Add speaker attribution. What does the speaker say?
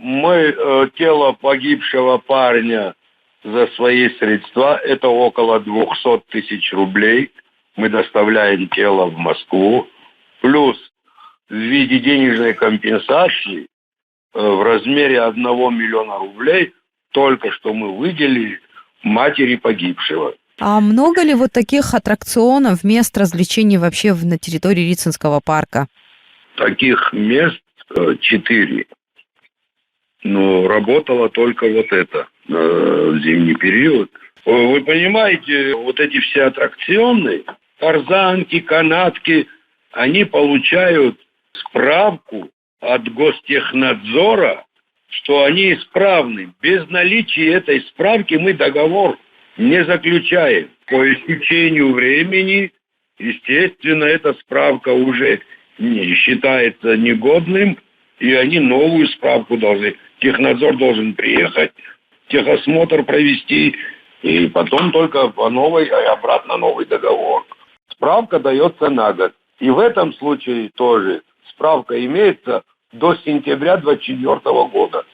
Speaker 1: Мы тело погибшего парня за свои средства, это около 200 тысяч рублей. Мы доставляем тело в Москву. Плюс в виде денежной компенсации в размере 1 миллиона рублей только что мы выделили матери погибшего.
Speaker 2: А много ли вот таких аттракционов, мест развлечений вообще на территории Рицинского парка?
Speaker 1: Таких мест 4. Но работало только вот это в зимний период. Вы понимаете, вот эти все аттракционы, тарзанки, канатки, они получают справку от Гостехнадзора, что они исправны. Без наличия этой справки мы договор не заключаем. По истечению времени, естественно, эта справка уже не считается негодным, и они новую справку должны. Технадзор должен приехать, техосмотр провести, и потом только по новой, обратно новый договор. Справка дается на год. И в этом случае тоже справка имеется до сентября 2024 года.